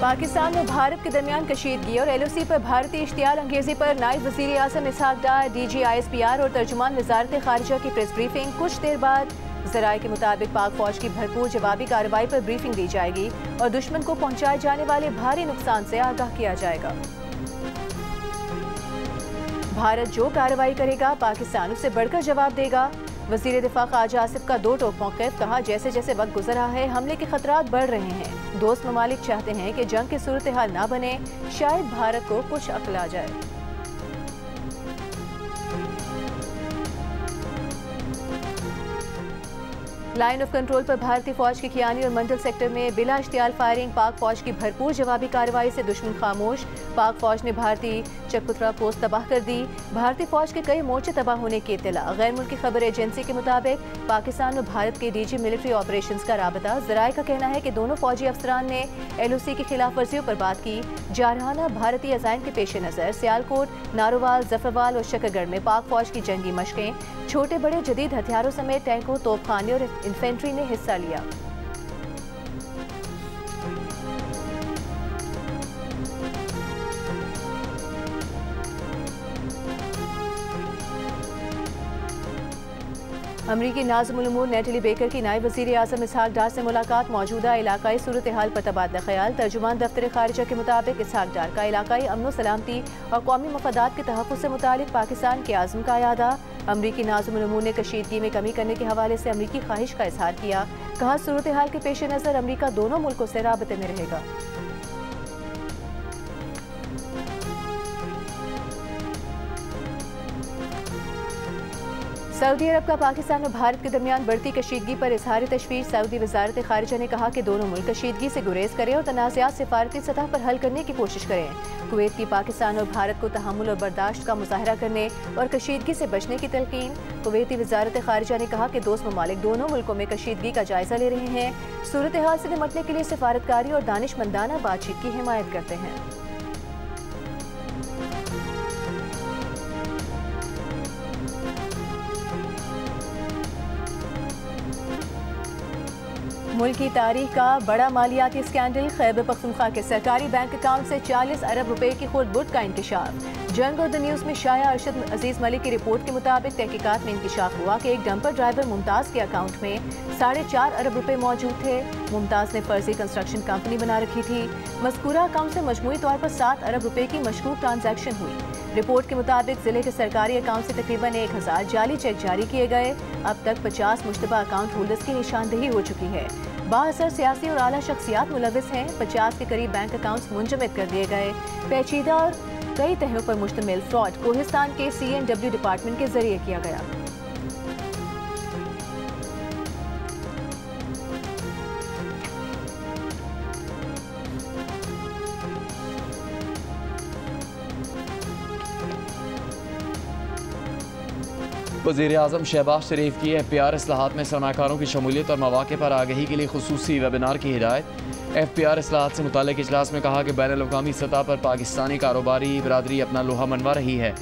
पाकिस्तान में भारत के दरमियान कशीदगी और LOC पर भारतीय इश्तियाल अंगेजी पर नायब वज़ीर आज़म इसहाक डार, DG ISPR और तर्जुमान वज़ारत ख़ारिजा की प्रेस ब्रीफिंग। कुछ देर बाद ज़राए के मुताबिक पाक फौज की भरपूर जवाबी कार्रवाई पर ब्रीफिंग दी जाएगी और दुश्मन को पहुंचाए जाने वाले भारी नुकसान से आगाह किया जाएगा। भारत जो कार्रवाई करेगा पाकिस्तान उससे बढ़कर जवाब देगा। वज़ीर दिफा ख्वाजा आसिफ का दो टोक मौक़िफ़। कहा, जैसे जैसे वक्त गुजर रहा है हमले के खतरात बढ़ रहे हैं। दोस्त ममालिक चाहते हैं कि जंग की सूरत हाल ना बने, शायद भारत को कुछ अक्ल आ जाए। लाइन ऑफ कंट्रोल पर भारतीय फौज की खियानी और मंडल सेक्टर में बिला इश्तियाल फायरिंग। पाक फौज की भरपूर जवाबी कार्रवाई से दुश्मन खामोश। पाक फौज ने भारतीय चकपुतरा पोस्ट तबाह कर दी। भारतीय फौज के कई मोर्चे तबाह होने की इत्तला। गैर मुल्की खबर एजेंसी के मुताबिक पाकिस्तान और भारत के DG मिलिट्री ऑपरेशंस का राबता। ज़राए का कहना है कि दोनों फौजी अफसरान ने LOC की खिलाफ वर्जियों पर बात की। जारहाना भारतीय अज़ाइम के पेश नज़र सियालकोट, नारोवाल, जफरवाल और शकरगढ़ में पाक फौज की जंगी मशकें। छोटे बड़े जदीद हथियारों समेत टैंकों, तोपखाने और इन्फेंट्री ने हिस्सा लिया। अमरीकी नाज़िमुल उमूर नेटली बेकर की नायब वज़ीर आज़म इसहाक डार से मुलाकात। मौजूदा इलाकाई सूरत हाल पर तबादला ख्याल। तर्जुमान दफ्तर ख़ारिजा के मुताबिक इसहाक डार का इलाकाई अमन सलामती और कौमी मफादात के तहफ़्फ़ुज़ से मुतालिक पाकिस्तान के आज़म का यादा। अमरीकी नाज़िमुल उमूर ने कशीदगी में कमी करने के हवाले से अमरीकी ख्वाहिश का इजहार किया। कहा, सूरत हाल के पेश नज़र अमरीका दोनों मुल्कों से राबते में रहेगा। सऊदी अरब का पाकिस्तान और भारत के दरमियान बढ़ती कशीदगी पर इजहार तशवीश। सऊदी वज़ारत ख़ारिजा ने कहा कि दोनों मुल्क कशीदगी से गुरेज करें और तनाज़ात सिफारती सतह पर हल करने की कोशिश करें। कुवैत की पाकिस्तान और भारत को तहम्मुल और बर्दाश्त का मुज़ाहरा करने और कशीदगी से बचने की तलकीन। कुवैती वज़ारत ख़ारिजा ने कहा कि दोस्त ममालिक दोनों मुल्कों में कशीदगी का जायज़ा ले रहे हैं। सूरत हाल से निपटने के लिए सिफारतकारी और दानिशमंदाना बातचीत की हिमायत करते हैं। मुल्क की तारीख का बड़ा मालियाती स्कैंडल। खैबर पख्तूनख्वा के सरकारी बैंक अकाउंट से 40 अरब रुपए की खुर्द-बुर्द का इंकशाफ। जंग और द न्यूज़ में शाया अरशद अजीज मलिक की रिपोर्ट के मुताबिक तहकीकात में इंकशाफ हुआ कि एक डंपर ड्राइवर मुमताज़ के अकाउंट में 4.5 अरब रुपए मौजूद थे। मुमताज़ ने फर्जी कंस्ट्रक्शन कंपनी बना रखी थी। मज़कूरा अकाउंट से मजमूई तौर पर 7 अरब रुपए की मशकूक ट्रांजैक्शन हुई। रिपोर्ट के मुताबिक जिले के सरकारी अकाउंट से तकरीबन 1000 जाली चेक जारी किए गए। अब तक 50 मुश्तबा अकाउंट होल्डर्स की निशानदेही हो चुकी है। बाअसर सियासी और आला शख्सियात मुलविस हैं। 50 के करीब बैंक अकाउंट्स मुंजमद कर दिए गए। पेचीदा और कई तहों पर मुश्तमिल फ्रॉड कोहिस्तान के CNW डिपार्टमेंट के जरिए किया गया। वज़ीर आज़म शहबाज शरीफ की FPR इस्लाहात में सरमाकारों की शमूलियत और मौक़े पर आगही के लिए खुसूसी वेबिनार की हिदायत। FPR इस्लाहात से मुताल्लिक़ इजलास में कहा कि बैनुल-अक़वामी सतह पर पाकिस्तानी कारोबारी बरादरी अपना लोहा मनवा रही है।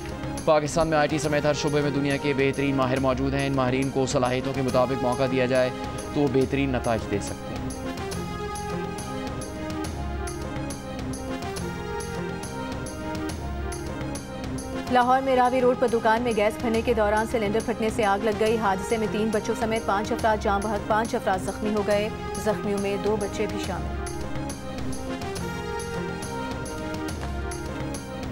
पाकिस्तान में IT समेत हर शुबे में दुनिया के बेहतरीन माहिर मौजूद हैं। इन माहिरीन को सलाहियतों के मुताबिक मौका दिया जाए तो वो बेहतरीन नताइज दे सकते हैं। लाहौर में रावी रोड पर दुकान में गैस भरने के दौरान सिलेंडर फटने से आग लग गई। हादसे में 3 बच्चों समेत 5 अफराद जाँ बहक, 5 अफराद जख्मी हो गए। जख्मियों में 2 बच्चे भी शामिल।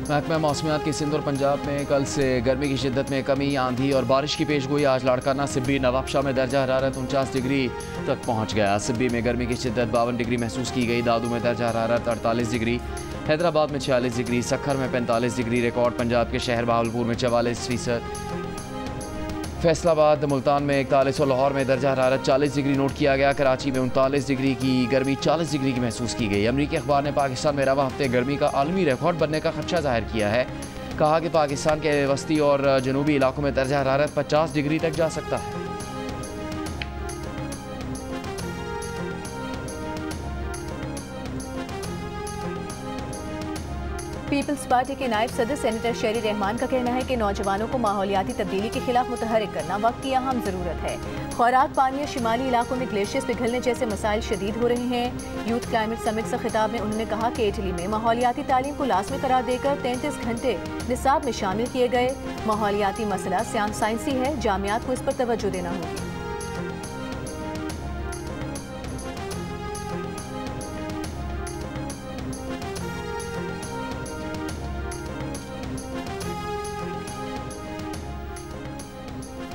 महकमा मौसमियात की सिंध और पंजाब में कल से गर्मी की शिद्दत में कमी, आंधी और बारिश की पेशगोई। आज लाड़काना, सिब्बी, नवाबशाह में दर्जा हरारत 49 डिग्री तक पहुँच गया। सिब्बी में गर्मी की शिद्दत 52 डिग्री महसूस की गई। दादू में दर्जा हरारत 48 डिग्री, हैदराबाद में 46 डिग्री, सखर में 45 डिग्री रिकॉर्ड। पंजाब के शहर बहावलपुर में 44%, फैसलाबाद मुल्तान में 41 और लाहौर में दर्जा हरारत 40 डिग्री नोट किया गया। कराची में 39 डिग्री की गर्मी 40 डिग्री की महसूस की गई। अमरीकी अखबार ने पाकिस्तान में रवा हफ्ते गर्मी का आलमी रिकॉर्ड बनने का खदशा जाहिर किया है। कहा कि पाकिस्तान के वस्ती और जनूबी इलाकों में दर्जा हरारत 50 डिग्री तक जा सकता है। पीपल्स पार्टी के नायब सदर सेनेटर शेरी रहमान का कहना है कि नौजवानों को माहौलियाती तब्दीली के खिलाफ मुतहरिक करना वक्त की अहम ज़रूरत है। खुराक, पानी और शिमाली इलाकों में ग्लेशियर्स पिघलने जैसे मसाइल शदीद हो रहे हैं। यूथ क्लाइमेट समिट से खिताब में उन्होंने कहा कि इटली में माहौलियाती तालीम को लाजमी करार देकर 33 घंटे निसाब में शामिल किए गए। माहौलियाती मसला साइंसी है, जामियात को इस पर तवज्जो देना होगी।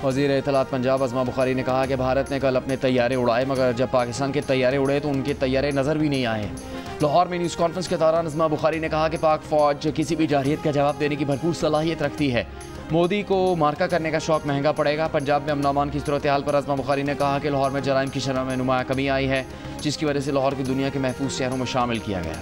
वज़ीर इत्तलात पंजाब अज़मा बुखारी ने कहा कि भारत ने कल अपने तैयारे उड़ाए, मगर जब पाकिस्तान के तैयारे उड़े तो उनके तैयारे नज़र भी नहीं आए। लाहौर में न्यूज़ कॉन्फ्रेंस के दौरान अज़मा बुखारी ने कहा कि पाक फ़ौज किसी भी जारहियत का जवाब देने की भरपूर सलाहियत रखती है। मोदी को मार्का करने का शौक महंगा पड़ेगा। पंजाब में अमन अमान की सूरत हाल पर अज़मा बुखारी ने कहा कि लाहौर में जराइम की शरह में नुमाया कमी आई है, जिसकी वजह से लाहौर की दुनिया के महफूज शहरों में शामिल किया गया।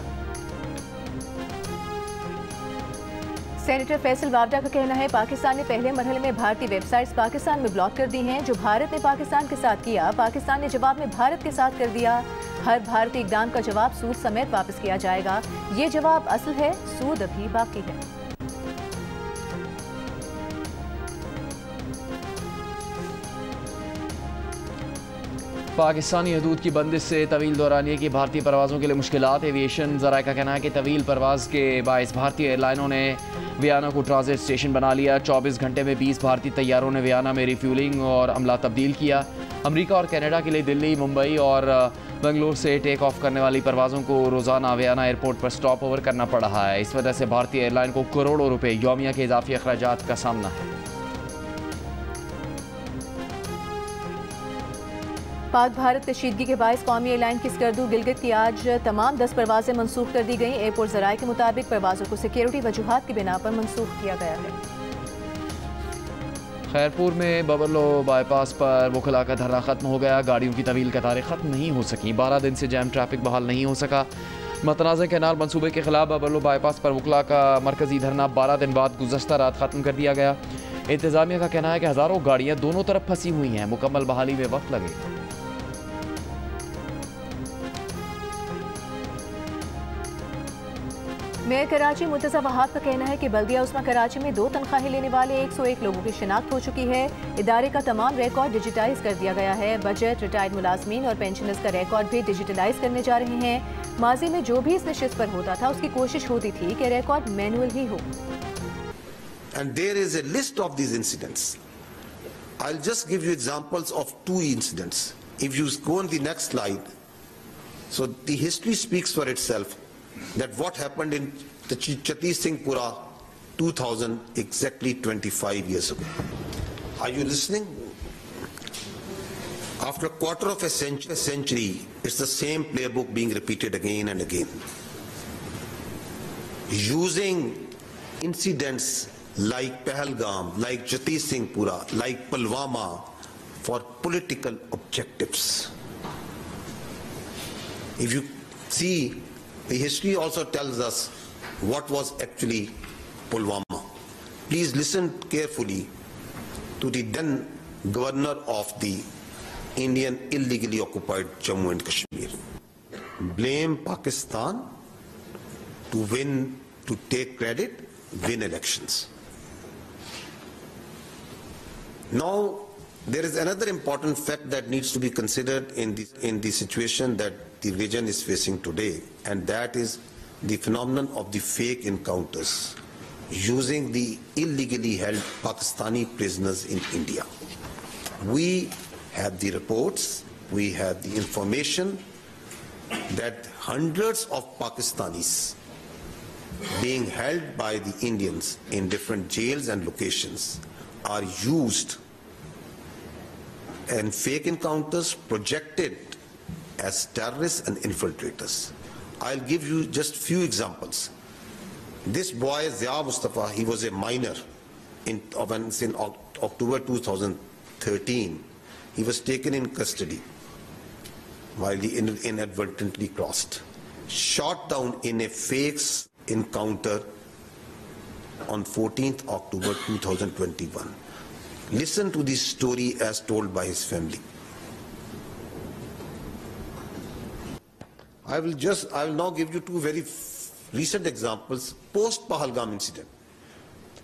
सेनेटर फैसल वावडा का कहना है पाकिस्तान ने पहले मरहले में भारतीय वेबसाइट्स पाकिस्तान में ब्लॉक कर दी हैं। जो भारत ने पाकिस्तान के साथ किया, पाकिस्तान ने जवाब में भारत के साथ कर दिया। हर भारतीय इक़दाम का जवाब सूद समेत वापस किया जाएगा। ये जवाब असल है, सूद अभी बाकी है। पाकिस्तानी हदूद की बंदिश से तवील दौरानिए की भारतीय परवाज़ों के लिए मुश्किलात। एविएशन ज़राए का कहना है कि तवील परवाज़ के बायस भारतीय एयरलाइनों ने वियना को ट्रांजिट स्टेशन बना लिया। 24 घंटे में 20 भारतीय तैयारों ने वियना में रिफ्यूलिंग और अमला तब्दील किया। अमरीका और कनाडा के लिए दिल्ली, मुंबई और बेंगलुरु से टेक ऑफ करने वाली परवाज़ों को रोज़ाना वियना एयरपोर्ट पर स्टॉप ओवर करना पड़ रहा है। इस वजह से भारतीय एयरलाइन को करोड़ों रुपये यौमिया के इजाफी अखराजात का सामना है। पाक भारत कशीदगी के बायस कौमी एयरलाइन की स्कर्दू गिलगित की आज तमाम 10 परवाजें मनसूख कर दी गई। एयरपोर्ट ज़राए के मुताबिक परवाज़ों को सिक्योरिटी वजूहात की बिना पर मनसूख किया गया है। खैरपुर में बबरलो बाईपास पर वकला का धरना खत्म हो गया। गाड़ियों की तवील कतारें खत्म नहीं हो सकी। 12 दिन से जैम ट्रैफिक बहाल नहीं हो सका। मतनाज़ कैनाल मनसूबे के खिलाफ बबरलो बाईपास पर वकला का मरकजी धरना 12 दिन बाद गुज़श्ता रात खत्म कर दिया गया। इंतजामिया का कहना है कि हज़ारों गाड़ियाँ दोनों तरफ फंसी हुई हैं। मुकम्मल बहाली में वक्त लगेगा। मेयर कराची मुर्तज़ा वहाब का कहना है कि बल्दिया उस्मा कराची में 2 तनख्वाहें लेने वाले 101 लोगों की शिनाख्त हो चुकी है। इदारे का तमाम रिकॉर्ड डिजिटाइज कर दिया गया है। बजट, रिटायर्ड मुलाजमीन और पेंशनर्स का रिकॉर्ड भी डिजिटलाइज करने जा रहे हैं। माजी में जो भी इस नशिस्त पर होता था उसकी कोशिश होती थी कि रिकॉर्ड मैनुअल ही हो। And there is a list of these incidents. I'll just give you examples of 2 incidents. If you go on the next slide, so the history speaks for itself. That what happened in the Chatti Singhpura 2000, exactly 25 years ago. Are you listening? After a quarter of a century, it's the same playbook being repeated again and again. Using incidents like Pahalgam, like Chatti Singhpura, like Pulwama for political objectives. If you see, the history also tells us what was actually Pulwama. Please listen carefully to the then governor of the Indian illegally occupied Jammu and Kashmir. Blame Pakistan to win, to take credit, win elections. Now, there is another important fact that needs to be considered in the situation that the region is facing today, and that is the phenomenon of the fake encounters using the illegally held Pakistani prisoners in India. We have the reports, we have the information that hundreds of Pakistanis being held by the Indians in different jails and locations are used and fake encounters projected as terrorists and infiltrators. I'll give you just few examples. This boy, Zia Mustafa, he was a minor in October 2013. He was taken in custody while he inadvertently crossed. Shot down in a fake encounter on 14th October 2021. Listen to this story as told by his family. I will now give you 2 very recent examples post-Pahalgam incident.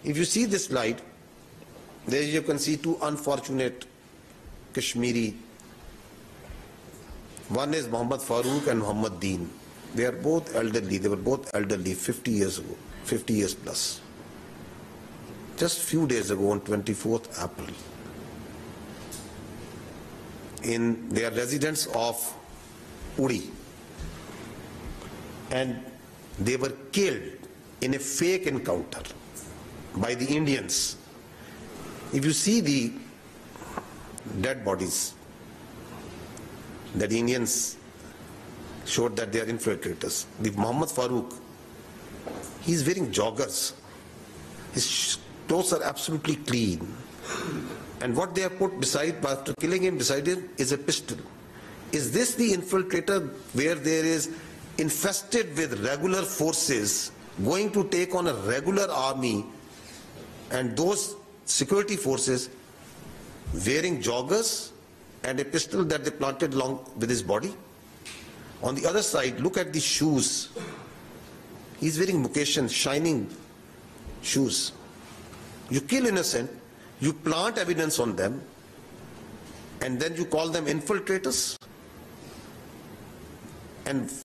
If you see this slide, there you can see two unfortunate Kashmiri. One is Muhammad Farooq and Muhammad Deen. They are both elderly. They were both elderly 50 years ago, 50 years plus. Just few days ago on 24th April, in their residence of Uri, and they were killed in a fake encounter by the Indians. If you see the dead bodies, that the Indians showed that they are infiltrators. The Muhammad Farooq, he is wearing joggers. His clothes are absolutely clean. And what they have put beside, after killing him, beside him, is a pistol. Is this the infiltrator where there is infested with regular forces going to take on a regular army, and those security forces wearing joggers and a pistol that they planted along with his body? On the other side, look at the shoes. He's wearing Mukeshan, shining shoes. You kill innocent, you plant evidence on them, and then you call them infiltrators? And